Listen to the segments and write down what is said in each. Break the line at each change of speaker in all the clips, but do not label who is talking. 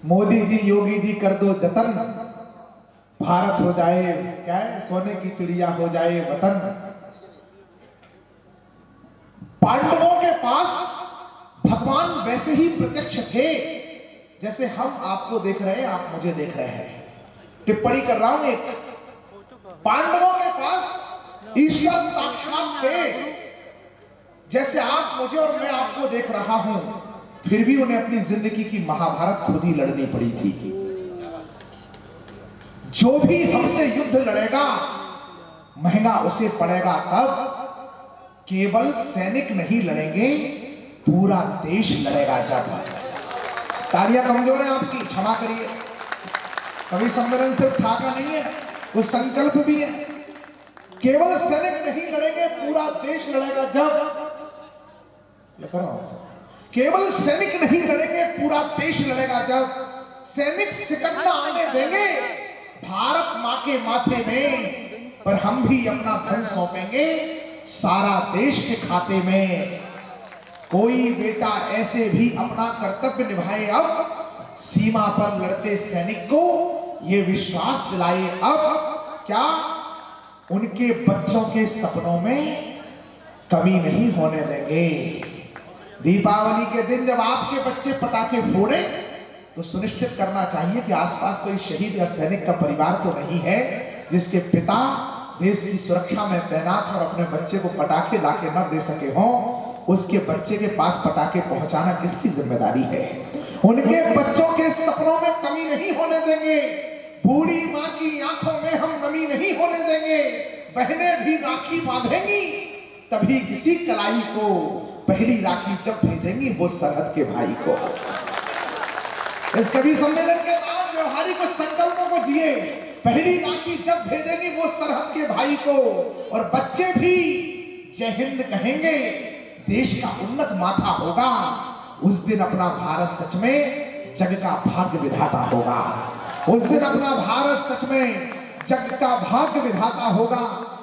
मोदी जी योगी जी कर दो जतन, भारत हो जाए क्या है, सोने की चिड़िया हो जाए वतन। पांडवों के पास भगवान वैसे ही प्रत्यक्ष थे जैसे हम आपको देख रहे हैं, आप मुझे देख रहे हैं। टिप्पणी कर रहा हूं एक, पांडवों के पास ईश्वर साक्षात थे जैसे आप मुझे और मैं आपको देख रहा हूं, फिर भी उन्हें अपनी जिंदगी की महाभारत खुद ही लड़नी पड़ी थी। जो भी हमसे युद्ध लड़ेगा महंगा उसे पड़ेगा। तब केवल सैनिक नहीं लड़ेंगे, पूरा देश लड़ेगा। जब तालियां कमजोर है आपकी, क्षमा करिए। कवि सम्मेलन सिर्फ ठाका नहीं है, वो संकल्प भी है। केवल सैनिक नहीं लड़ेंगे, पूरा देश लड़ेगा। जब केवल सैनिक नहीं लड़ेंगे, पूरा देश लड़ेगा। जब सैनिक सिकंदर आने देंगे भारत मां के माथे में, पर हम भी अपना धन सौंपेंगे सारा देश के खाते में। कोई बेटा ऐसे भी अपना कर्तव्य निभाए, अब सीमा पर लड़ते सैनिक को ये विश्वास दिलाए, अब क्या उनके बच्चों के सपनों में कमी नहीं होने देंगे। दीपावली के दिन जब आपके बच्चे पटाखे फोड़े तो सुनिश्चित करना चाहिए कि आसपास कोई शहीद या सैनिक का परिवार तो नहीं है जिसके पिता देश की सुरक्षा में तैनात और अपने बच्चे को पटाखे लाके न दे सके हों। उसके बच्चे के पास पटाखे पहुंचाना किसकी जिम्मेदारी है? उनके बच्चों के सपनों में कमी नहीं होने देंगे। बूढ़ी मां की आंखों में हम नमी नहीं होने देंगे। बहनें भी राखी बांधेंगी, तभी किसी कलाई को पहली राखी जब भेजेंगी वो सरहद के भाई को। इस कवि सम्मेलन के बाद व्यवहारिक संकल्पों को जिए। पहली राखी जब भेजेंगी वो सरहद के भाई को, और बच्चे भी जय हिंद कहेंगे, देश का उन्नत माथा होगा। उस दिन अपना भारत सच में जग का भाग्य विधाता होगा। उस दिन अपना भारत सच में जग का भाग्य विधाता होगा।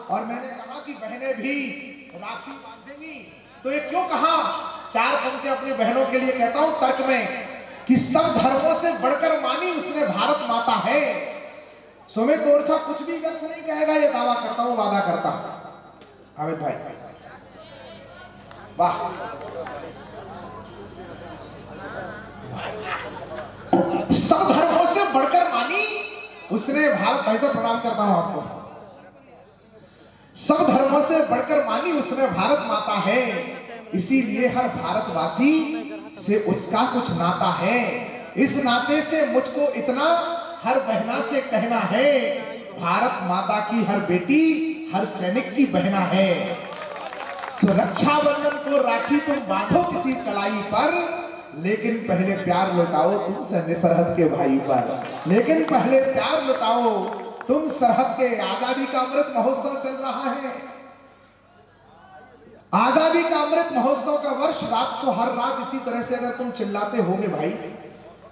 और मैंने कहा कि बहनें भी राखी बांधेंगी, तो ये क्यों कहा? चार पंक्ति अपनी बहनों के लिए कहता हूं तर्क में कि सब धर्मों से बढ़कर मानी उसने भारत माता है। सुमित ओरछा कुछ भी व्यर्थ नहीं कहेगा, ये दावा करता हूं, वादा करता हूं। अमित भाई वाह, सब धर्मों से बढ़कर मानी उसने भारत। भाई साहब प्रणाम करता हूं आपको। सब धर्मों से बढ़कर मानी उसने भारत माता है, इसीलिए हर भारतवासी से उसका कुछ नाता है। इस नाते से मुझको इतना हर बहना से कहना है, भारत माता की हर बेटी हर सैनिक की बहना है। तो रक्षाबंधन को राखी तुम बांधो किसी कलाई पर, लेकिन पहले प्यार लुटाओ तुम सरहद के भाई पर। लेकिन पहले प्यार लुटाओ तुम सरहद के। आजादी का अमृत महोत्सव चल रहा है। आजादी का अमृत महोत्सव का वर्ष रात को हर रात इसी तरह से अगर तुम चिल्लाते होगे भाई,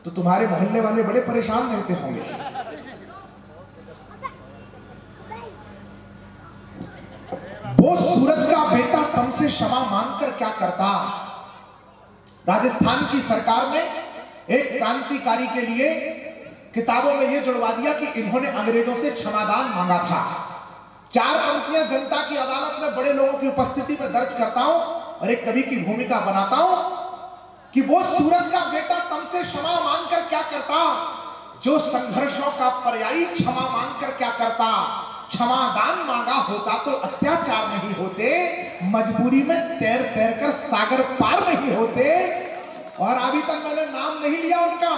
तो तुम्हारे मोहल्ले वाले बड़े परेशान रहते होंगे। वो सूरज का बेटा तुमसे क्षमा मांगकर क्या करता। राजस्थान की सरकार ने एक क्रांतिकारी के लिए किताबों में यह जुड़वा दिया कि इन्होंने अंग्रेजों से क्षमादान मांगा था। चार पंक्तियां जनता की अदालत में बड़े लोगों की उपस्थिति में दर्ज करता हूं और एक कवि की भूमिका बनाता हूं कि वो सूरज का बेटा तुमसे क्षमा मांगकर क्या करता, जो संघर्षों का पर्यायी क्षमा मांगकर क्या करता। क्षमादान मांगा होता तो अत्याचार नहीं होते, मजबूरी में तैर तैर कर सागर पार नहीं होते। और अभी तक मैंने नाम नहीं लिया उनका,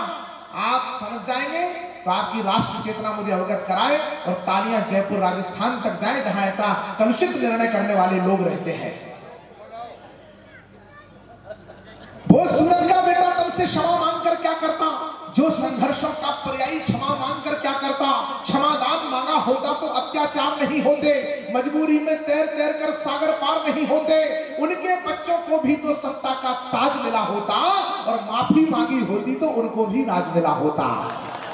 आप समझ जाएंगे तो आपकी राष्ट्र चेतना मुझे अवगत कराए और तालियां जयपुर राजस्थान तक जाए जहां ऐसा कलुषित निर्णय करने वाले लोग रहते हैं। वो सूरज का बेटा तुमसे क्षमा मांगकर क्या करता, जो संघर्षों का पर्यायी क्षमा मांगकर क्या करता। क्षमादान मांगा होता तो अत्याचार नहीं होते, मजबूरी में तैर तैर कर सागर पार नहीं होते। उनके बच्चों को भी तो सत्ता का ताज मिला होता, और माफी मांगी होती तो उनको भी राज मिला होता।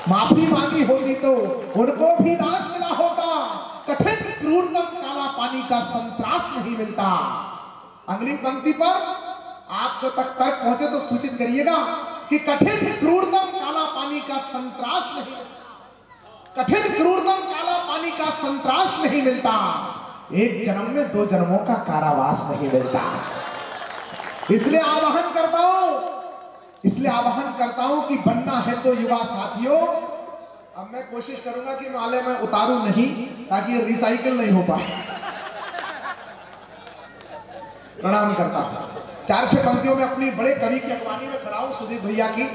माफी मांगी होती तो उनको भी राज मिला होता। कठिन क्रूरतम काला पानी का संत्रास नहीं मिलता। अगली पंक्ति पर आपको तक तर्क पहुंचे तो सूचित करिएगा कि कठिन क्रूरतम काला पानी का संतरास नहीं मिलता, कठिन क्रूरतम काला पानी का संतरास नहीं मिलता, एक जन्म में 2 जन्मों का कारावास नहीं मिलता। इसलिए आह्वान करता हूं कि बनना है तो युवा साथियों। अब मैं कोशिश करूंगा कि माले में उतारूं नहीं, ताकि ये रिसाइकिल नहीं हो पाए। प्रणाम करता हूं। 4-6 पंक्तियों में अपनी बड़े कवि की अगवानी में खड़ा हूं, सुदीप भैया की,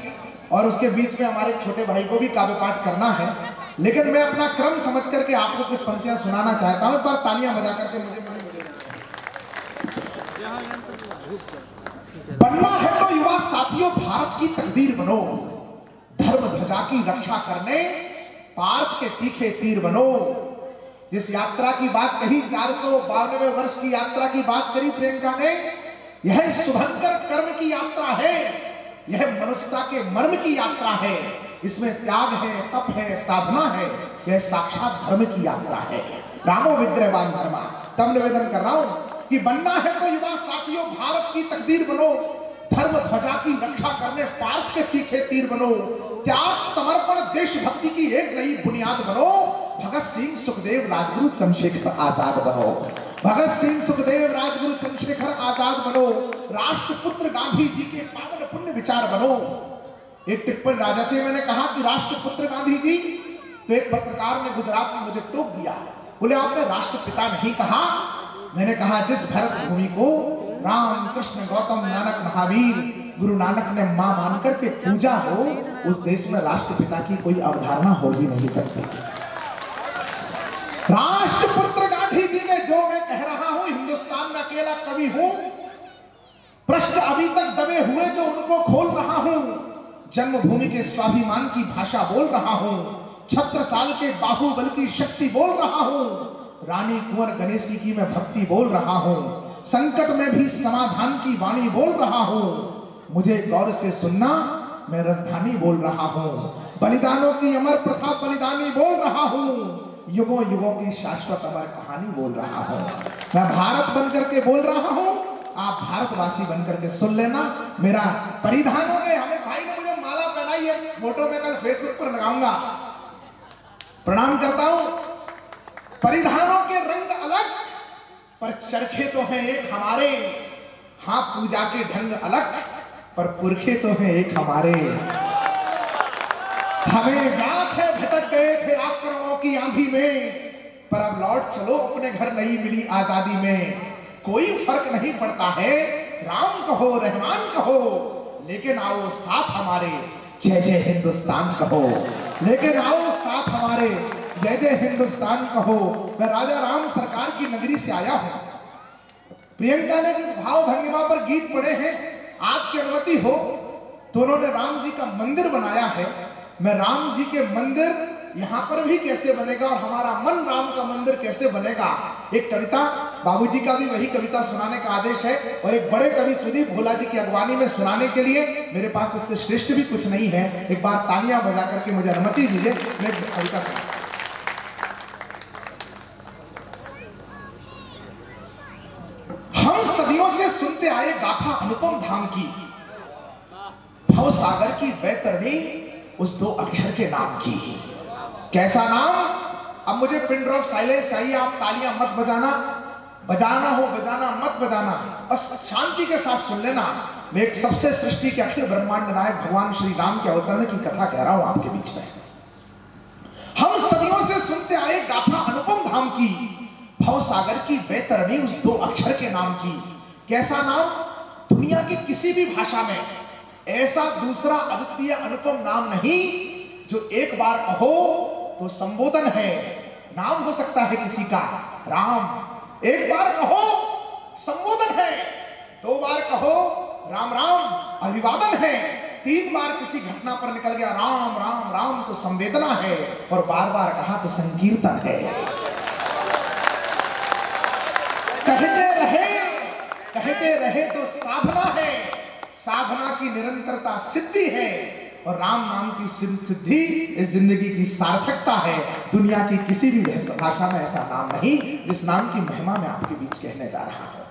और उसके बीच में हमारे छोटे भाई को भी काव्य पाठ करना है। लेकिन मैं अपना क्रम समझ करके आपको कुछ पंक्तियां सुनाना चाहता हूं। एक बार तालियां बजा करके मुझे बनना है तो युवा साथियों भारत की तकदीर बनो, धर्म ध्वजा की रक्षा करने पार्थ के तीखे तीर बनो। जिस यात्रा की बात कही, 492 वर्ष की यात्रा की बात करी प्रियंका ने, यह शुभंकर कर्म की यात्रा है, यह मनुष्यता के मर्म की यात्रा है। इसमें त्याग है, तप है, साधना है, यह साक्षात धर्म की यात्रा है। रामो विग्रहवान धर्मा। तब निवेदन कर रहा हूं कि बनना है तो युवा साथियों भारत की तकदीर बनो, धर्म ध्वजा की रक्षा करने पार्थ के तीखे तीर बनो, त्याग समर्पण देशभक्ति की एक नई बुनियाद बनो। भगत सिंह सुखदेव राजगुरु चंद्रशेखर आजाद बनो, भगत सिंह सुखदेव राजगुरु चंद्रशेखर आजाद बनो, राष्ट्रपुत्र गांधी जी के पावन पुण्य विचार बनो। एक टिप्पणी राजा से मैंने कहा कि राष्ट्रपुत्र गांधी जी, तो एक पत्रकार ने गुजरात में मुझे टोक दिया, बोले आपने राष्ट्रपिता नहीं कहा। मैंने कहा जिस भरत भूमि को राम कृष्ण गौतम नानक महावीर गुरु नानक ने मां मानकर के पूजा हो, उस देश में राष्ट्रपिता की कोई अवधारणा हो ही नहीं सकती। राष्ट्रपुत्र गांधी जी ने, जो मैं कह रहा हूं, हिंदुस्तान में अकेला कवि हूं, प्रश्न अभी तक दबे हुए जो उनको खोल रहा हूं, जन्मभूमि के स्वाभिमान की भाषा बोल रहा हूं, छत्रसाल के बाहुबल की शक्ति बोल रहा हूं, रानी कुंवर गणेशी की मैं भक्ति बोल रहा हूं, संकट में भी समाधान की वाणी बोल रहा हूं। मुझे गौर से सुनना, मैं राजधानी बोल रहा हूं, बलिदानों की अमर प्रथा बलिदानी बोल रहा हूं, युगों युगों की शाश्वत अमर कहानी बोल रहा हूं। मैं भारत बनकर के बोल रहा हूं, आप भारतवासी बनकर के सुन लेना। मेरा परिधान हो गए, हमें भाई ने मुझे माला पहनाई है, फोटो में कल फेसबुक पर लगाऊंगा। प्रणाम करता हूं। परिधानों के रंग अलग, पर चरखे तो हैं एक हमारे। हाँ, पूजा के ढंग अलग, पर पुरखे तो हैं एक हमारे। हमें याद है भटक गए थे आक्रमणों की आंधी में, पर अब लौट चलो अपने घर नई मिली आजादी में। कोई फर्क नहीं पड़ता है, राम कहो रहमान कहो, लेकिन आओ साथ हमारे जय जय हिंदुस्तान कहो, लेकिन आओ साथ हमारे जय जय हिंदुस्तान कहो। मैं राजा राम सरकार की नगरी से आया हूं। प्रियंका ने जिस भाव भंगिमा पर गीत पढ़े हैं, आपकी अनुमति हो तो उन्होंने राम जी का मंदिर बनाया है। मैं राम जी के मंदिर यहां पर भी कैसे बनेगा और हमारा मन राम का मंदिर कैसे बनेगा, एक कविता, बाबूजी का भी वही कविता सुनाने का आदेश है, और एक बड़े कवि सुदीप भोला जी की अगवानी में सुनाने के लिए मेरे पास इससे श्रेष्ठ भी कुछ नहीं है। एक बार तालियां बजा करके मुझे अनुमति दीजिए, मैं कविता सुना। हम सदियों से सुनते आए गाथा अनुपम धाम की, भव सागर की बैतरणी उस 2 अक्षर के नाम की। कैसा नाम? अब मुझे पिन ड्रॉप साइलेंस चाहिए, आप तालियां मत बजाना, बजाना हो बजाना, मत बजाना, बस शांति के साथ सुन लेना। मैं एक सबसे सृष्टि के अखिल ब्रह्मांड नायक भगवान श्री राम के अवतरण की कथा कह रहा हूं आपके बीच में। हम सदियों से सुनते आए गाथा अनुपम धाम की, भव सागर की बैतरणी उस 2 अक्षर के नाम की। कैसा नाम? दुनिया की किसी भी भाषा में ऐसा दूसरा अद्वितीय अनुपम नाम नहीं, जो एक बार कहो तो संबोधन है। नाम हो सकता है किसी का राम, एक बार कहो संबोधन है, 2 बार कहो राम राम अभिवादन है, 3 बार किसी घटना पर निकल गया राम राम राम तो संवेदना है, और बार बार कहा तो संकीर्तन है। कहते रहे तो साधना है, साधना की निरंतरता सिद्धि है, और राम नाम की सिद्धि इस जिंदगी की सार्थकता है। दुनिया की किसी भी भाषा में ऐसा नाम नहीं जिस नाम की महिमा मैं आपके बीच कहने जा रहा हूं।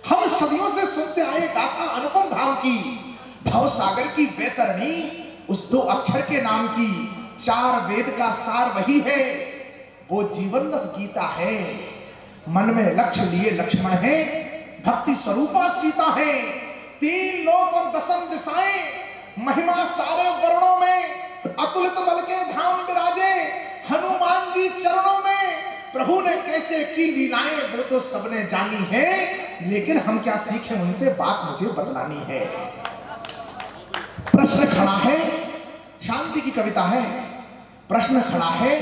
हम सदियों से सुनते आए गाथा अनुपम धाम की, भव सागर की बैतरणी उस 2 अक्षर के नाम की। चार वेद का सार वही है, वो जीवन रस गीता है। मन में लक्ष्य लिए लक्ष्मण है, भक्ति स्वरूपा सीता है। तीन लोक और दसम दिशाएं, महिमा सारे वर्णों में, अतुलित बल के धाम विराजे हनुमान जी चरणों में। प्रभु ने कैसे की लीलाएं वो तो सबने जानी है, लेकिन हम क्या सीखें उनसे, बात मुझे बतलानी है। प्रश्न खड़ा है, शांति की कविता है। प्रश्न खड़ा है,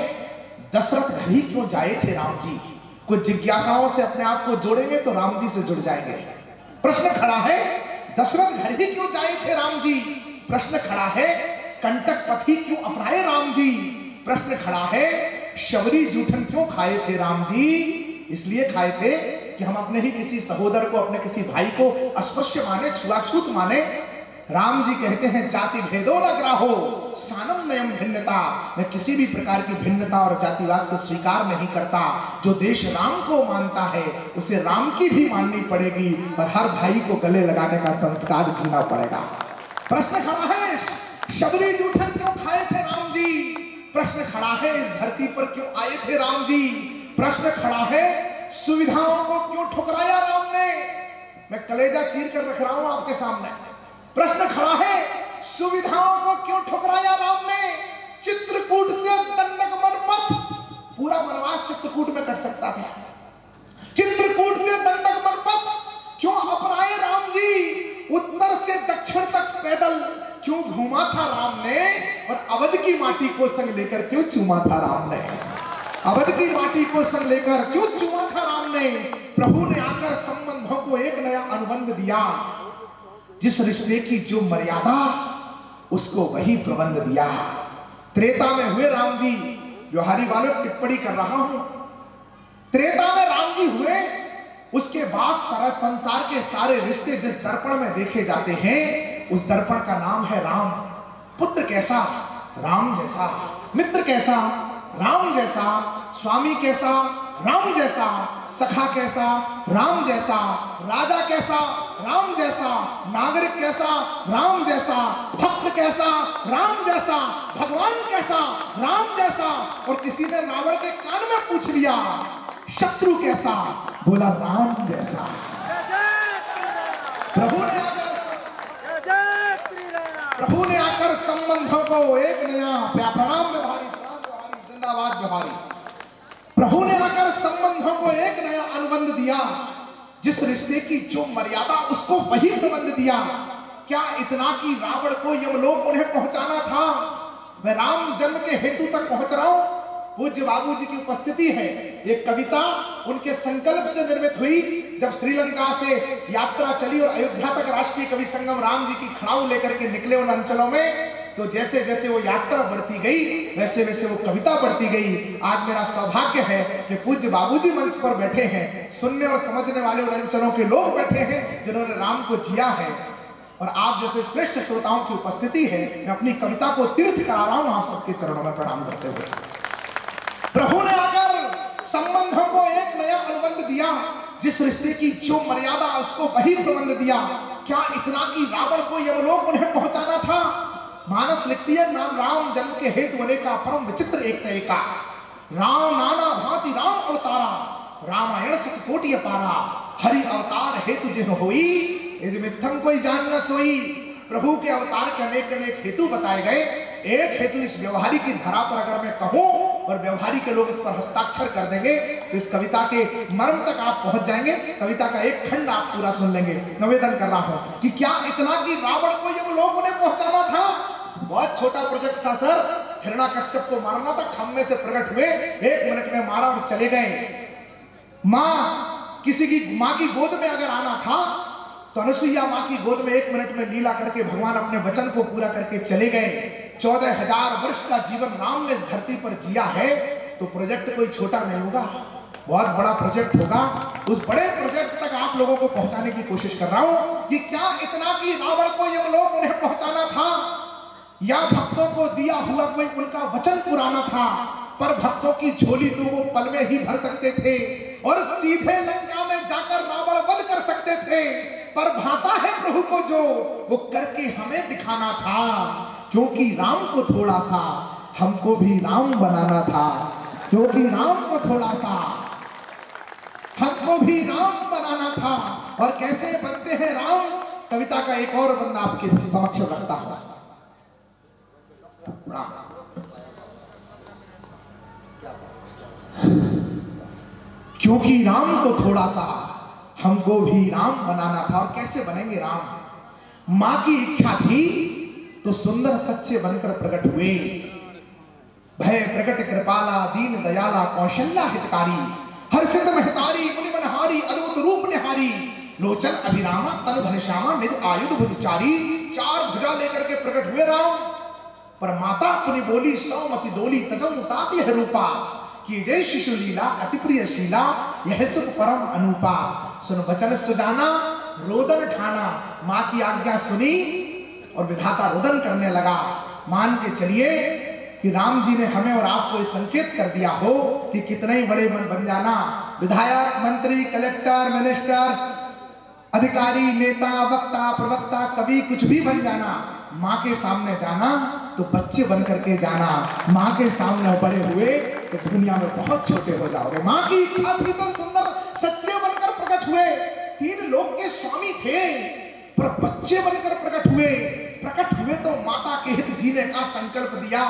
दशरथ घर ही क्यों जाए थे राम जी? कुछ जिज्ञासाओं से अपने आप को जोड़ेंगे तो राम जी से जुड़ जाएंगे। प्रश्न खड़ा है, दशरथ घर ही क्यों जाए थे राम जी? प्रश्न खड़ा है, कंटक पथ ही क्यों अपनाए राम जी? प्रश्न खड़ा है, शबरी जूठन क्यों खाए थे राम जी? इसलिए खाए थे कि हम अपने ही किसी सहोदर को, अपने किसी भाई को अस्पृश्य माने, छुआछूत माने। राम जी कहते हैं, जाति भेदो न ग्राहो सानम नयम भिन्नता। मैं किसी भी प्रकार की भिन्नता और जातिवाद को स्वीकार नहीं करता। जो देश राम को मानता है उसे राम की भी माननी पड़ेगी, और हर भाई को गले लगाने का संस्कार जीना पड़ेगा। प्रश्न खड़ा है, शबरी जूठन क्यों खाए थे राम जी? प्रश्न खड़ा है, इस धरती पर क्यों आए थे राम जी? प्रश्न खड़ा है, सुविधाओं को क्यों ठुकराया राम ने? मैं कलेजा चीर कर रख रहा हूं आपके सामने। प्रश्न खड़ा है, सुविधाओं को क्यों ठुकराया राम ने? चित्रकूट से दंडक वन पथ, पूरा वनवास चित्रकूट में कट सकता था। चित्रकूट से दंडक वन पथ क्यों अपनाए राम जी? उत्तर से दक्षिण तक पैदल क्यों घूमा था राम ने? और अवध की माटी को संग लेकर क्यों चूमा था राम ने? अवध की माटी को संग लेकर क्यों चूमा था राम ने? प्रभु ने आकर संबंधों को एक नया अनुबंध दिया। जिस रिश्ते की जो मर्यादा, उसको वही प्रबंध दिया। त्रेता में हुए राम जी, व्यवहारी वालों टिप्पणी कर रहा हूं। त्रेता में राम जी हुए, उसके बाद सारा संसार के सारे रिश्ते जिस दर्पण में देखे जाते हैं, उस दर्पण का नाम है राम। पुत्र कैसा? राम जैसा। मित्र कैसा? राम जैसा। स्वामी कैसा? राम जैसा। सखा कैसा? राम जैसा। राजा कैसा? राम जैसा। नागरिक कैसा? राम जैसा। भक्त कैसा? राम जैसा। भगवान कैसा? राम जैसा। और किसी ने रावण के कान में पूछ लिया, शत्रु कैसा? बोला राम जैसा। प्रभु ने आकर संबंधों को एक नया, प्रणाम व्यवहारी, जिंदाबाद व्यवहारी। प्रभु ने आकर संबंधों को एक नया अनुबंध दिया। जिस रिश्ते की जो मर्यादा, उसको वही प्रबंध दिया। क्या इतना कि रावण को यमलोक उन्हें पहुंचाना था? मैं राम जन्म के हेतु तक पहुंच रहा हूं। पूज्य बाबू जी की उपस्थिति है। एक कविता उनके संकल्प से निर्मित हुई। जब श्रीलंका से यात्रा चली और अयोध्या तक राष्ट्रीय कवि संगम राम जी की खड़ाऊ लेकर के निकले उन अंचलों में, तो जैसे जैसे वो यात्रा बढ़ती गई, वैसे वैसे वो कविता बढ़ती गई। आज मेरा सौभाग्य है कि पूज्य बाबूजी मंच पर बैठे हैं, सुनने और समझने वाले उन अंचलों के लोग बैठे हैं जिन्होंने राम को जिया है, और आप जैसे श्रेष्ठ श्रोताओं की उपस्थिति है। मैं अपनी कविता को तीर्थ करा रहा हूं आप सबके चरणों में प्रणाम करते हुए। प्रभु ने आकर संबंधों को एक नया अनुबंध दिया। जिस रिश्ते की जो मर्यादा, उसको वही प्रबंध दिया। क्या इतना कि रावण को यमलोक उन्हें पहुंचाना था? मानस लिखती है, नाम राम जन्म के हेतु अनेका, परम विचित्र एक एका। राम नाना भांति राम अवतारा, रामायण सुख कोटि अपारा। हरि अवतार हेतु जिन होई, यदि मिथ्यम कोई जान न सोई। प्रभु के अवतार के अनेक अनेक हेतु बताए गए। एक हेतु इस व्यवहारी की धरा पर अगर मैं कहूं और व्यवहारी के लोग इस पर हस्ताक्षर कर देंगे, तो इस कविता के मर्म तक आप पहुंच जाएंगे। कविता का एक खंड आप पूरा सुन लेंगे। निवेदन कर रहा हूं कि क्या इतना कि रावण को यमलोक उन्हें पहुंचाना था? बहुत छोटा प्रोजेक्ट था सर। हिरण्याकश्यप को मारना था, खम्भे से प्रकट हुए, 1 मिनट में मारा और चले गए। किसी की मां की गोद में अगर आना था तो अनुसुईया मां की गोद में 1 मिनट में लीला करके भगवान अपने वचन को पूरा करके चले गए। 14,000 वर्ष का जीवन राम ने इस धरती पर जिया है, तो प्रोजेक्ट कोई छोटा नहीं होगा, बहुत बड़ा प्रोजेक्ट होगा। उस बड़े प्रोजेक्ट तक आप लोगों को पहुंचाने की कोशिश कर रहा हूं कि क्या इतना कि रावण को यमलोक उन्हें पहुंचाना था, या भक्तों को दिया हुआ कोई उनका वचन पुराना था। पर भक्तों की झोली तो वो पल में ही भर सकते थे और सीधे लंका में जाकर रावण वध कर सकते थे। पर भाता है प्रभु को जो वो करके हमें दिखाना था, क्योंकि राम को थोड़ा सा हमको भी राम बनाना था, क्योंकि राम को थोड़ा सा हमको भी राम बनाना था। और कैसे बनते हैं राम, कविता का एक और बंदा आपके समक्ष रखता हूं। क्योंकि राम को थोड़ा सा हमको भी राम बनाना था। और कैसे बनेंगे राम, मां की इच्छा थी तो सुंदर सच्चे बनकर प्रकट हुए। भय प्रकट कृपाला दीन दयाला कौशल्या हितकारी, हर्षित महतारी मुनि मनहारी अद्भुत रूप निहारी, लोचन अभिरामा तन घनश्यामा निज आयुध भुजचारी। चार भुजा लेकर के प्रकट हुए राम। पर माता अपनी बोली सौमति डोली तजम ताति है रूपा, कि जय शिशु लीला अति प्रिय शीला यह सुख परम अनुपा। सुन वचन सुजाना रोदन ठाना, मां की आज्ञा सुनी और विधाता रोदन करने लगा। मान के चलिए कि राम जी ने हमें और आपको ये संकेत कर दिया हो कि कितने ही बड़े बन जाना, विधायक मंत्री कलेक्टर मिनिस्टर अधिकारी नेता वक्ता प्रवक्ता कवि कुछ भी बन जाना, माँ के सामने जाना तो बच्चे बन करके जाना। माँ के सामने बड़े हुए तो दुनिया में बहुत छोटे हो जाओगे। माँ की इच्छा थी तो सुंदर सच्चे बनकर प्रकट हुए। तीन लोक के स्वामी थे पर बच्चे बनकर प्रकट हुए। प्रकट हुए तो माता के हित जीने का संकल्प दिया।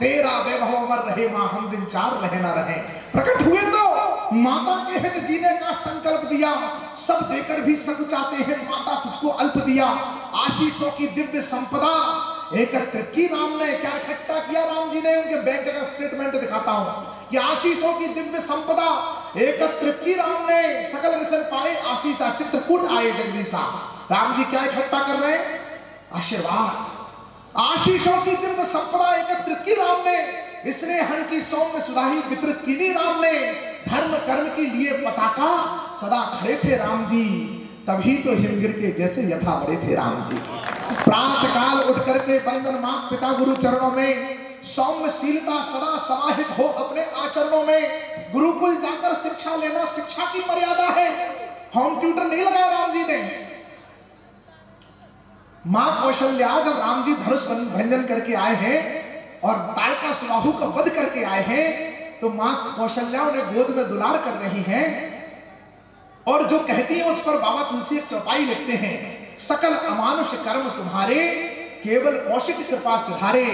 तेरा वैभव अमर रहे मां हम दिन चार रहे ना रहे। प्रकट हुए तो माता के हित जीने का संकल्प दिया। सब देकर भी सब चाहते हैं, माता तुझको अल्प दिया। आशीषों की दिव्य संपदा एकत्रित की राम ने। क्या इकट्ठा किया राम जी ने, उनके बैंक का स्टेटमेंट दिखाता हूं कि आशीषों की दिव्य संपदा एकत्रित की राम ने। सकल निसन पाए आशीषा चित्रकूट आए जगदीशा। राम जी क्या इकट्ठा कर रहे हैं, आशीर्वाद आशीषों की दिव्य संपदा एकत्रित की राम ने। स्नेहन की सौम्य सुधाही वितरित की राम ने। धर्म कर्म के लिए पताका सदा खड़े थे राम जी, तभी तो हिमगिर के जैसे यथा बड़े थे राम जी। प्रातः काल उठ करके बंदन मात पिता गुरु चरणों में, सौम्यशीलता सदा समाहित हो अपने आचरणों में। गुरुकुल जाकर शिक्षा लेना शिक्षा की मर्यादा है। होम ट्यूटर नहीं लगाया राम जी ने। मां कौशल्या जब राम जी धनुष भंजन करके आए हैं और ताड़का सुबाहु का वध करके आए हैं, तो मां कौशल्या उन्हें गोद में दुलार कर रही हैं और जो कहती है उस पर बाबा तुलसी एक चौपाई लिखते हैं, सकल अमानुष कर्म तुम्हारे केवल कौशिक कृपा सिधारे।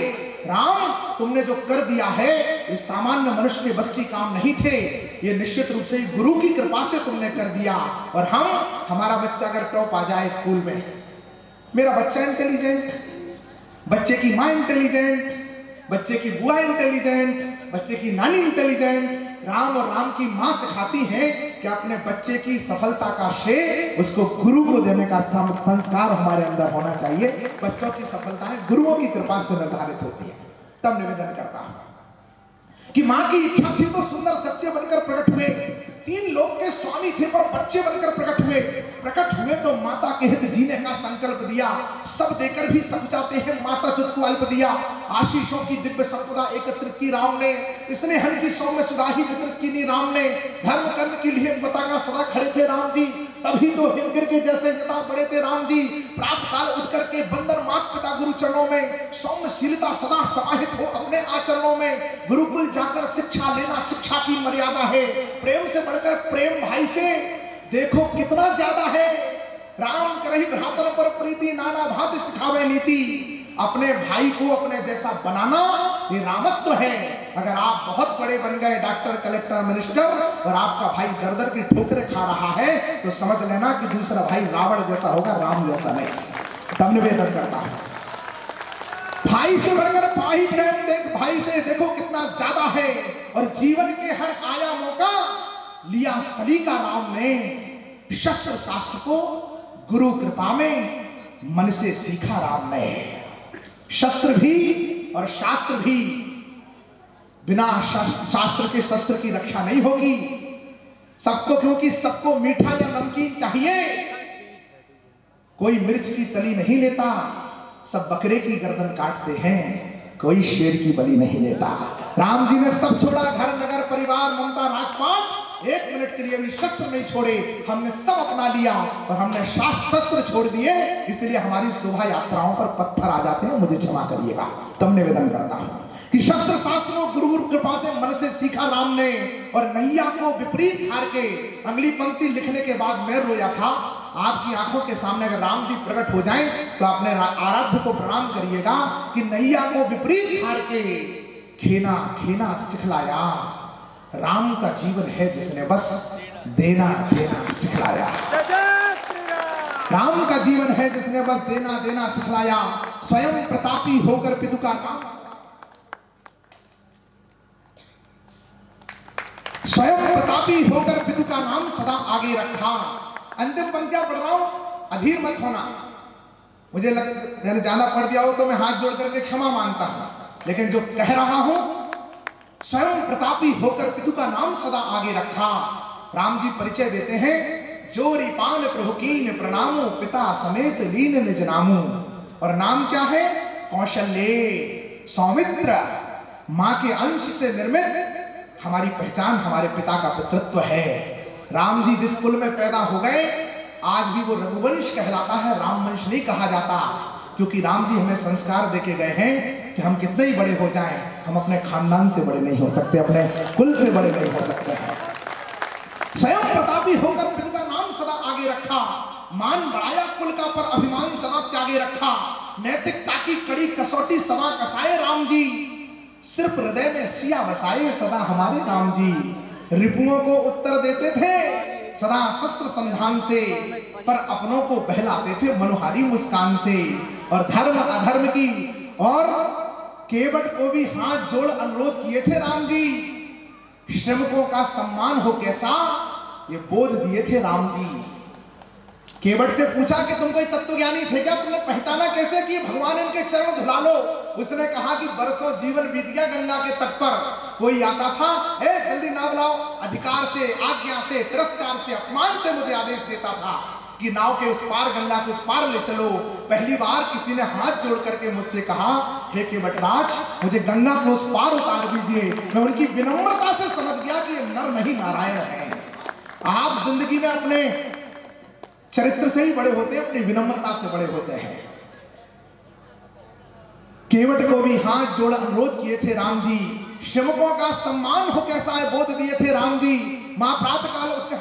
राम तुमने जो कर दिया है ये सामान्य मनुष्य के बस की काम नहीं थे, ये निश्चित रूप से गुरु की कृपा से तुमने कर दिया। और हमारा बच्चा अगर टॉप आ जाए स्कूल में, मेरा बच्चा इंटेलिजेंट, बच्चे की मां इंटेलिजेंट, बच्चे की बुआ इंटेलिजेंट, बच्चे की नानी इंटेलिजेंट। राम और राम की मां सिखाती हैं कि अपने बच्चे की सफलता का श्रेय उसको गुरु को देने का संस्कार हमारे अंदर होना चाहिए। बच्चों की सफलताएं गुरुओं की कृपा से निर्धारित होती है। तब निवेदन करता हूं कि मां की इच्छा थी तो सुंदर सच्चे बनकर प्रकट हुए। तीन लोक के स्वामी थे पर बच्चे बनकर प्रकट हुए। प्रकट हुए तो माता के हित जीने का संकल्प दिया। सब देकर भी सब चाहते हैं, माता तुझको अल्प दिया। आशीषों की दिव्य संपदा एकत्रित की राम ने। इसने हन की सौम्य सुधाही वितरित की राम ने। धर्म कर्म के लिए बताना सदा खड़े थे राम जी, तभी तो हिमगिर के जैसे यथा बड़े थे राम जी। प्रातः काल उठ करके बंदर मात पिता गुरु चरणों में, सौम्यशीलता सदा समाहित हो अपने आचरणों में। गुरुकुल जाकर शिक्षा लेना शिक्षा की मर्यादा है। प्रेम से बढ़कर प्रेम भाई से देखो कितना ज्यादा है। राम करहि भ्रातर पर प्रीति नाना भांति सिखावे नीति। अपने भाई को अपने जैसा बनाना ये रामत्व है। अगर आप बहुत बड़े बन गए, डॉक्टर कलेक्टर मिनिस्टर, और आपका भाई दर दर की ठोकरें खा रहा है, तो समझ लेना कि दूसरा भाई रावण जैसा होगा, राम जैसा नहीं। तब निवेदन करता हूं, भाई से बढ़कर भाई प्रेम देख, भाई से देखो कितना ज्यादा है। और जीवन के हर आयामों का लिया सलीका राम ने। शस्त्र शास्त्र को गुरु कृपा में मन से सीखा राम ने। शस्त्र भी और शास्त्र भी, बिना शास्त्र के शस्त्र की रक्षा नहीं होगी। सबको, क्योंकि सबको मीठा या नमकीन चाहिए। कोई मिर्च की तली नहीं लेता, सब बकरे की गर्दन काटते हैं, कोई शेर की बलि नहीं लेता। राम जी ने सब छोड़ा, घर नगर परिवार ममता राजपाट, एक मिनट के लिए भी शस्त्र नहीं छोड़े। हमने सब अपना लिया और हमने शस्त्र छोड़ दिए, इसलिए हमारी शोभा यात्राओं पर पत्थर आ जाते हैं, मुझे क्षमा करिएगा। तब निवेदन करता हूं कि शस्त्र मन से सीखा राम ने, और नैया को विपरीत हार के अगली पंक्ति लिखने के बाद मैं रोया था। आपकी आंखों के सामने अगर राम जी प्रकट हो जाएं तो अपने आराध्य को प्रणाम करिएगा कि नैया को विपरीत हार के खेना खेना सिखलाया। राम का जीवन है जिसने बस देना देना सिखलाया। राम का जीवन है जिसने बस देना देना सिखलाया। स्वयं प्रतापी होकर पितु का नाम, स्वयं प्रतापी होकर पितु का नाम सदा आगे रखा। अंतिम पंक्तियां पढ़ रहा हूं, अधीर मत होना। मुझे मैंने ज्यादा पढ़ दिया हो तो मैं हाथ जोड़ करके क्षमा मांगता हूं, लेकिन जो कह रहा हूं, स्वयं प्रतापी होकर पितु का नाम सदा आगे रखा। राम जी परिचय देते हैं, जोरी पान प्रभु कीन प्रणामो पिता समेत लीन निज नामो। और नाम क्या है? कौशल्य, सौमित्र, मां के अंश से निर्मित हमारी पहचान हमारे पिता का पुत्रत्व है। राम जी जिस कुल में पैदा हो गए, आज भी वो रघुवंश कहलाता है, राम वंश नहीं कहा जाता, क्योंकि राम जी हमें संस्कार देके गए हैं कि हम कितने ही बड़े हो जाएं, हम अपने खानदान से बड़े नहीं हो सकते, अपने कुल से बड़े नहीं हो सकते हैं। स्वयं प्रतापी होकर पिता का नाम सदा आगे रखा। मान बढ़ाया कुल का पर अभिमान सदा त्यागे रखा। नैतिकता की कड़ी कसौटी सदा कसाए राम जी, सिर्फ हृदय में सिया बसाए सदा हमारे राम जी। रिपुओं को उत्तर देते थे सदा शस्त्र संधान से, पर अपनों को बहलाते थे मनोहारी मुस्कान से। और धर्म अधर्म की और केवट को भी हाथ जोड़ अनुरोध किए थे राम जी। श्रमिकों का सम्मान हो कैसा, ये बोध दिए थे राम जी। केवट से पूछा कि तुम कोई तत्वज्ञानी थे क्या, तुमने पहचाना कैसे कि भगवान इनके चरण धुला लो? उसने कहा कि बरसों जीवन बीत गया गंगा के तट पर, कोई आता था, ए जल्दी नाव लाओ, अधिकार से, आज्ञा से, तिरस्कार से, अपमान से मुझे आदेश देता था कि नाव के उस पार, गंगा के उस पार ले चलो। पहली बार किसी ने हाथ जोड़ करके मुझसे कहा, हे केवटराज, मुझे गंगा के उस पार उतार दीजिए। मैं उनकी विनम्रता से समझ गया कि ये नर नहीं नारायण है। आप जिंदगी में अपने चरित्र से ही बड़े होते हैं, अपनी विनम्रता से बड़े होते हैं। केवट को भी हाथ जोड़ अनुरोध किए थे राम जी। श्रमिकों का सम्मान हो कैसा है बोध दिए थे राम जी। मां प्रातः काल उठकर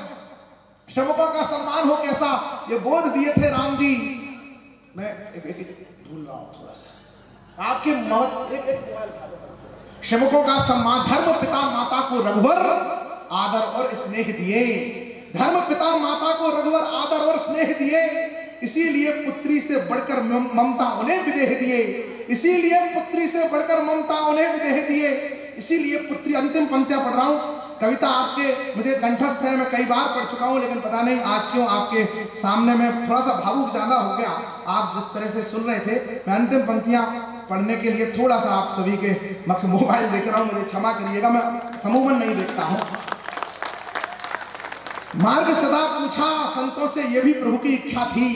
श्रमिकों का सम्मान हो कैसा, ये बोध दिए थे राम जी। मैं भूल रहा हूं थोड़ा सा आपके श्रमिकों का सम्मान, धर्म पिता माता को रघुवर आदर और स्नेह दिए। धर्म पिता माता को रघुवर आदर और स्नेह दिए, इसीलिए पुत्री से बढ़कर ममता उन्हें विदेह दिए। इसीलिए पुत्री से बढ़कर ममता उन्हें विदेह दिए। इसीलिए पुत्री, अंतिम पंक्तियां पढ़ रहा हूं। कविता आपके मुझे कंठस्थ है, मैं कई बार पढ़ चुका हूं, लेकिन पता नहीं आज क्यों आपके सामने में थोड़ा सा भावुक ज्यादा हो गया। आप जिस तरह से सुन रहे थे, मैं अंतिम पंक्तियां पढ़ने के लिए थोड़ा सा आप सभी के मक्ष मोबाइल देख रहा हूं, मुझे क्षमा करिएगा, मैं समूहन नहीं देखता हूं। मार्ग सदा पूछा संतों से, यह भी प्रभु की इच्छा थी,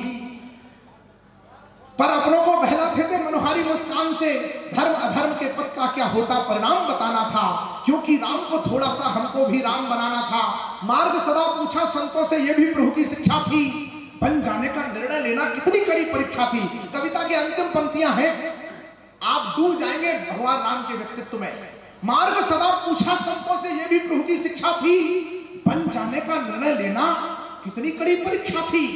पर अपनों को बहलाते थे मनोहारी मुस्कान से। धर्म अधर्म के पथ का क्या होता परिणाम बताना था, क्योंकि राम को थोड़ा सा हमको भी राम बनाना था। मार्ग सदा पूछा संतों से, यह भी प्रभु की शिक्षा थी, बन जाने का निर्णय लेना कितनी कड़ी परीक्षा थी। कविता की अंतिम पंक्तियां हैं, आप डूब जाएंगे भगवान राम के व्यक्तित्व में। मार्ग सदा पूछा संतों से, यह भी प्रभु की शिक्षा थी, बन जाने का निर्णय लेना कितनी कड़ी परीक्षा थी।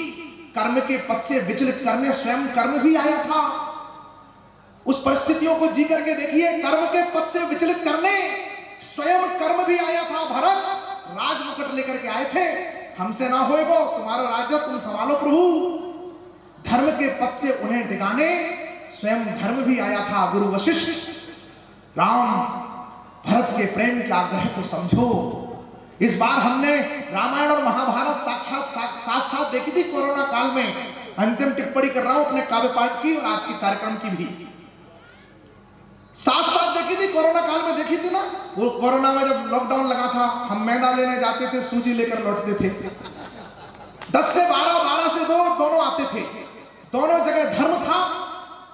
कर्म के पथ से विचलित करने स्वयं कर्म भी आया था। उस परिस्थितियों को जी करके देखिए, कर्म के पथ से विचलित करने स्वयं कर्म भी आया था। भरत राजमुकुट लेकर के आए थे, हमसे ना होएगो, तुम्हारा राज्य तुम संभालो प्रभु। धर्म के पथ से उन्हें डिगाने स्वयं धर्म भी आया था। गुरु वशिष्ठ, राम भरत के प्रेम के आग्रह को समझो। इस बार हमने रामायण और महाभारत साथ साथ देखी थी कोरोना काल में। अंतिम टिप्पणी कर रहा हूं अपने काव्य पाठ की और आज की कार्यक्रम की भी। साथ साथ देखी थी, कोरोना काल में देखी थी ना। वो कोरोना में जब लॉकडाउन लगा था, हम मैदा लेने जाते थे, सूजी लेकर लौटते थे। 10 से 12, 12 से 2 दोनों आते थे। दोनों जगह धर्म था,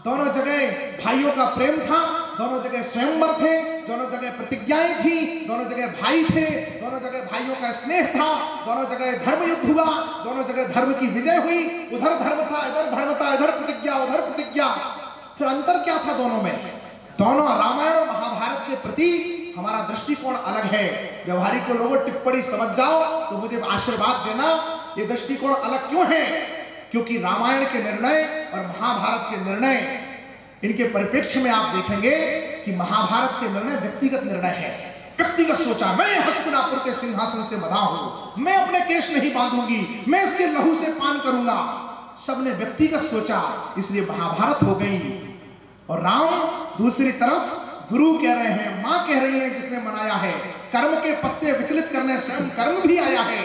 दोनों जगह भाइयों का प्रेम था, दोनों जगह स्वयंवर थे, दोनों जगह प्रतिज्ञाएं थी, दोनों जगह भाई थे, दोनों जगह भाइयों का स्नेह था, दोनों जगह धर्म युद्ध हुआ, दोनों जगह धर्म की विजय हुई। उधर धर्म था, इधर धर्म था, इधर प्रतिज्ञा, उधर प्रतिज्ञा। फिर अंतर क्या था दोनों में? दोनों रामायण और महाभारत के प्रति हमारा दृष्टिकोण अलग है। व्यवहारिक को लोगों टिप्पणी समझ जाओ तो मुझे आशीर्वाद देना, ये दृष्टिकोण अलग क्यों है? क्योंकि रामायण के निर्णय और महाभारत के निर्णय, इनके परिप्रेक्ष्य में आप देखेंगे कि महाभारत के निर्णय व्यक्तिगत निर्णय है। व्यक्तिगत सोचा, मैं हस्तिनापुर के सिंहासन से बधा हूं, मैं अपने केश नहीं बांधूंगी, मैं इसके लहू से पान करूंगा। सबने व्यक्तिगत सोचा, इसलिए महाभारत हो गई। और राम दूसरी तरफ गुरु कह रहे हैं, मां कह रही है जिसने मनाया है, कर्म के पथ से विचलित करने स्वयं कर्म भी आया है,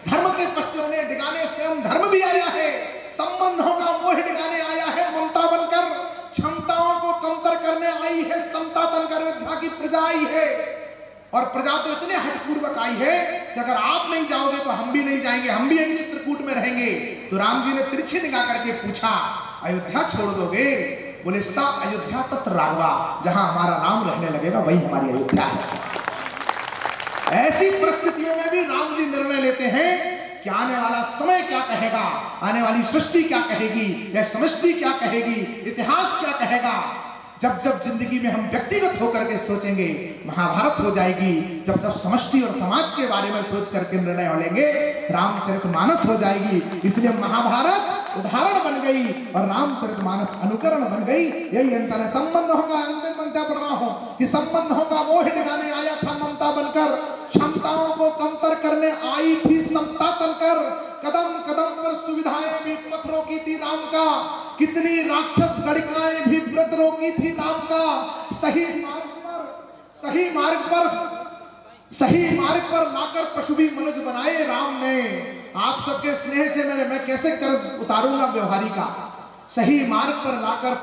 धर्म के पथ से उन्हें डिगाने स्वयं धर्म भी आया है, संबंधों का मोह डिगाने आया है ममता बनकर, क्षमताओं को कमतर करने आई है समता बनकर, अयोध्या की प्रजा आई है। और प्रजा तो इतने हठपूर्वक आई है कि अगर आप नहीं जाओगे तो हम भी नहीं जाएंगे, हम भी यही चित्रकूट में रहेंगे। तो राम जी ने तिरछी निगाह करके पूछा, अयोध्या छोड़ दोगे? बोले, सा अयोध्या तत्र राघवा, जहां हमारा राम रहने लगेगा वही हमारी अयोध्या है। ऐसी परिस्थितियों में भी राम जी निर्णय लेते हैं कि आने वाला समय क्या कहेगा, आने वाली सृष्टि क्या कहेगी, यह समष्टि क्या कहेगी, इतिहास क्या कहेगा। जब जब जिंदगी में हम व्यक्तिगत होकर के सोचेंगे महाभारत हो जाएगी, जब जब समष्टि और समाज के बारे में सोच करके निर्णय लेंगे रामचरितमानस हो जाएगी। इसलिए महाभारत उदाहरण बन गई और रामचरितमानस अनुकरण बन गई। यही अंतर है। संबंधों का, अंतिम पंक्तियां पढ़ रहा हूं कि संबंधों का मोह डिगाने आया था ममता बनकर, क्षमताओं को कमतर करने आई थी समता तनकर, कदम कदम पर सुविधाएं भी पथ रोकी थी राम का, कितनी राक्षस गणिकाएं भी व्रत रोकी थी राम का। सही मार्ग पर लाकर पशु भी मनुज बनाए राम ने। आप सबके स्नेह से मैं कैसे कर्ज उतारूंगा व्यवहारी का। सही मार्ग पर लाकर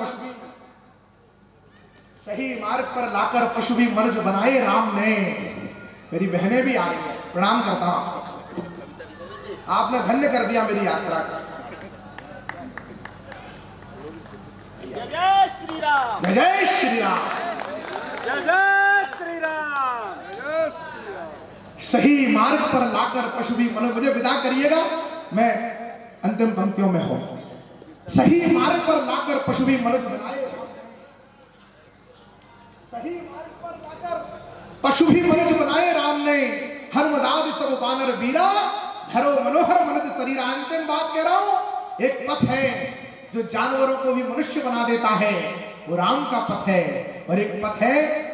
पशु भी मनुज बनाए राम ने। मेरी बहनें भी आ रही है, प्रणाम करता हूं आप सबको, आपने धन्य कर दिया मेरी यात्रा को।
जय श्री राम,
जय श्री राम,
जय श्री राम।
सही मार्ग पर लाकर पशु भी मनुज, मुझे विदा करिएगा, मैं अंतिम पंक्तियों में हूं। सही मार्ग पर लाकर पशु भी मनुज बनाए, सही मार्ग पर लाकर पशु भी मनुज बनाए राम ने। हर्मदाद सब बानर वीरा, धरो मनोहर मनुज शरीर। अंतिम बात कह रहा हूं, एक पथ है जो जानवरों को भी मनुष्य बना देता है, वो राम का पथ है। और एक पथ है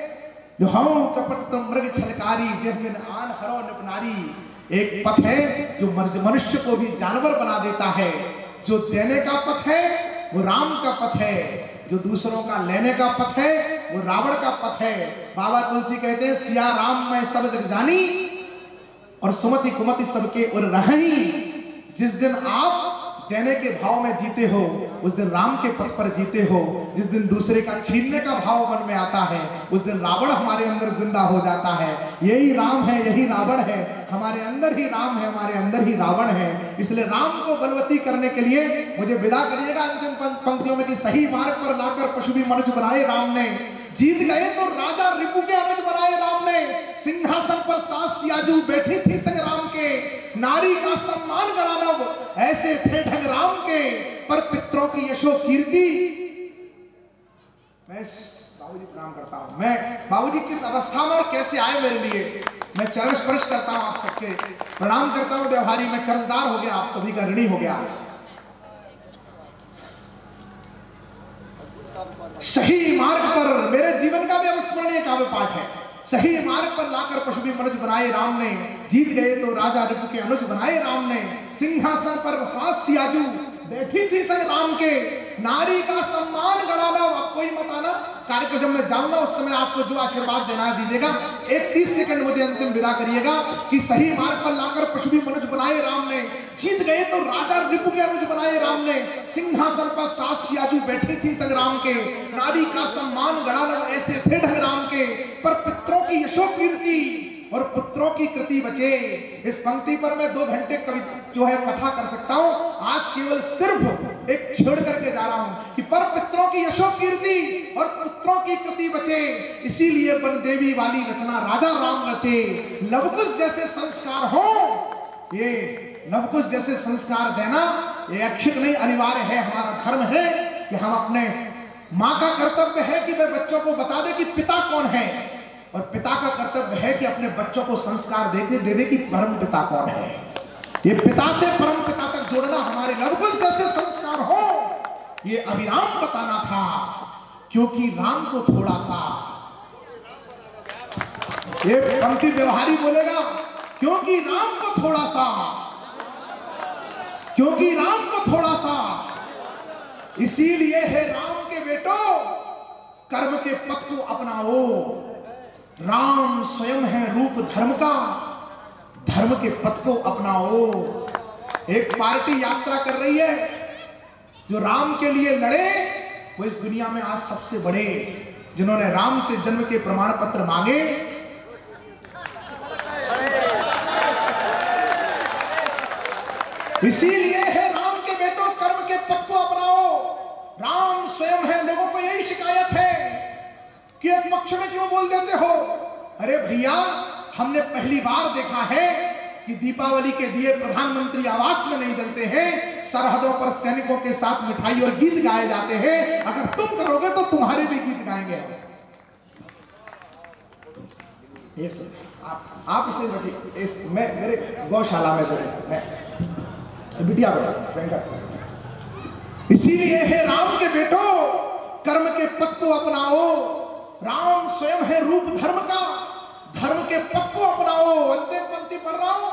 जो हम कपट तो मृग छलकारी जिन आन हरो निपनारी। एक पथ है जो मनुष्य को भी जानवर बना देता है। जो देने का पथ है वो राम का पथ है, जो दूसरों का लेने का पथ है वो रावण का पथ है। बाबा तुलसी कहते हैं, सिया राम मैं सब जग जानी और सुमति कुमति सबके उर रही। जिस दिन आप देने के भाव में जीते हो उस दिन राम के पथ पर जीते हो। जिस दिन दूसरे का छीनने का भाव मन में आता है उस दिन रावण हमारे अंदर जिंदा हो जाता है। यही राम है, यही रावण है, हमारे अंदर ही राम है, हमारे अंदर ही रावण है। इसलिए राम को बलवती करने के लिए मुझे विदा करिएगा अंतिम पंक्तियों में कि सही मार्ग पर लाकर पशु भी मनुज बनाए राम ने। जीत गए तो राजा रिपु के अनुज बनाए राम ने। सिंहासन पर सास सियाजू बैठी थी संग्राम के, नारी का सम्मान गणानव ऐसे थे ढंग राम के, पर पितरों की यशो कीर्ति। मैं बाबूजी प्रणाम करता हूं। मैं बाबूजी किस अवस्था में और कैसे आए मेरे लिए, मैं चरण स्पर्श करता हूं आप सबके, प्रणाम करता हूं। व्यवहारी मैं कर्जदार हो गया, आप सभी का ऋणी हो गया। सही मार्ग पर, मेरे जीवन का भी अविस्मरणीय काव्य पाठ है। सही मार्ग पर लाकर पशु भी मनुज बनाए राम ने। जीत गए तो राजा रिपु के अनुज बनाए राम ने। सिंहासन पर सास सियाजू बैठी थी संग राम के, नारी का सम्मान गणाना। अब कोई मत आना, कार्यक्रम जब मैं जाऊंगा उस समय आपको जो आशीर्वाद देना है दीजिएगा। एक 30 सेकंड मुझे अंतिम विदा करिएगा कि सही मार्ग पर लाकर पशु भी मनुज बनाए राम ने। जीत गए तो राजा रिपु के अनुज बनाए राम ने। सिंहासन पर सास सियाजू बैठी थी संग्राम के, नारी का सम्मान गणाना ऐसे थे ढंग राम के, पर पितरों की यशो कीर्ति और पुत्रों की कृति बचे। इस पंक्ति पर मैं 2 घंटे जो है कथा कर सकता हूं। आज केवल सिर्फ एक छोड़ करके जा रहा हूं कि पर पितरों की यशो कीर्ति और पुत्रों की कृति बचे। इसीलिए वन देवी वाली रचना राजा राम रचे। लवकुश जैसे संस्कार हो, ये लवकुश जैसे संस्कार देना ये ऐच्छिक नहीं, अनिवार्य है। हमारा धर्म है कि हम अपने माँ का कर्तव्य है कि वह बच्चों को बता दे कि पिता कौन है। और पिता का कर्तव्य है कि अपने बच्चों को संस्कार दे दे कि परम पिता कौन है। ये पिता से परम पिता तक जोड़ना हमारे लवकुश जैसे संस्कार हो, ये अभिराम बताना था। क्योंकि राम को थोड़ा सा, ये पंक्ति व्यवहारी बोलेगा, क्योंकि राम को थोड़ा सा, क्योंकि राम को थोड़ा सा, इसीलिए है राम के बेटो कर्म के पथ को अपनाओ। राम स्वयं है रूप धर्म का, धर्म के पथ को अपनाओ। एक पार्टी यात्रा कर रही है, जो राम के लिए लड़े वो इस दुनिया में आज सबसे बड़े, जिन्होंने राम से जन्म के प्रमाण पत्र मांगे। इसीलिए है राम के बेटो कर्म के पथ को अपनाओ। राम स्वयं है। लोगों को यही शिकायत है कि एक पक्ष में क्यों बोल देते हो। अरे भैया, हमने पहली बार देखा है कि दीपावली के दिए प्रधानमंत्री आवास में नहीं जलते हैं, सरहदों पर सैनिकों के साथ मिठाई और गीत गाए जाते हैं। अगर तुम करोगे तो तुम्हारे भी गीत गाएंगे। ये आप इसे रखिए, मैं मेरे गौशाला में बिटिया बेटा। इसीलिए है राम के बेटो कर्म के पथ को अपनाओ। राम स्वयं है रूप धर्म का, धर्म के पथ को अपनाओ। अंतिम पंक्ति पढ़ रहा हूं,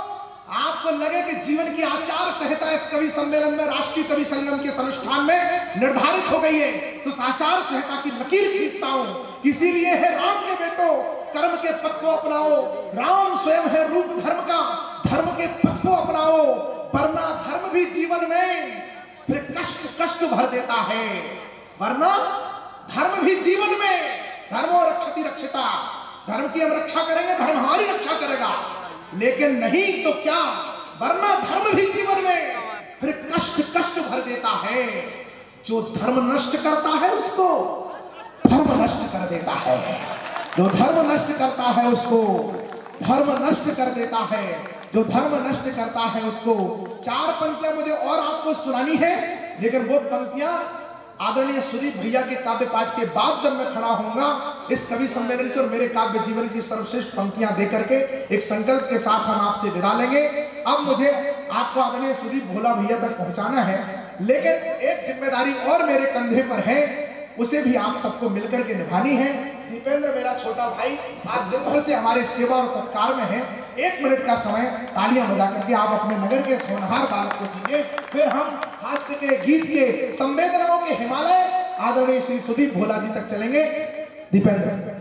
आपको लगे कि जीवन की आचार संहिता इस कवि सम्मेलन में, राष्ट्रीय कवि संगम के अनुष्ठान में निर्धारित हो गई है, तो इस आचार संहिता की लकीर खींचता हूं। इसीलिए है राम के बेटो कर्म के पथ को अपनाओ। राम स्वयं है रूप धर्म का, धर्म के पथ को अपनाओ, वरना धर्म भी जीवन में फिर कष्ट भर देता है। वरना धर्म भी जीवन में, धर्मो रक्षति रक्षिता, धर्म की हम रक्षा करेंगे, धर्म हमारी रक्षा करेगा। लेकिन नहीं तो क्या, वरना धर्म भी जीवन में फिर कष्ट भर देता है। जो धर्म नष्ट करता है उसको धर्म नष्ट कर देता है, जो धर्म नष्ट करता है उसको धर्म नष्ट कर देता है, जो धर्म नष्ट करता है उसको। 4 पंक्तियां मुझे और आपको सुनानी है, लेकिन वो पंक्तियां आदरणीय सुदीप भैया के काव्य पाठ के बाद जब मैं खड़ा होऊंगा इस कवि सम्मेलन के और मेरे काव्य जीवन की सर्वश्रेष्ठ पंक्तियां देकर के एक संकल्प के साथ हम आपसे विदा लेंगे। अब मुझे आपको आदरणीय सुदीप भोला भैया तक पहुंचाना है, लेकिन एक जिम्मेदारी और मेरे कंधे पर है, उसे भी आप सबको मिलकर के निभानी है। दीपेंद्र मेरा छोटा भाई आज दिन भर से हमारे सेवा और सत्कार में है। 1 मिनट का समय तालियां बजा करके आप अपने नगर के सोनहार बालक को दीजिए, फिर हम हास्य के गीत के संवेदनाओं के हिमालय आदरणीय श्री सुदीप भोला जी तक चलेंगे। दीपेंद्र।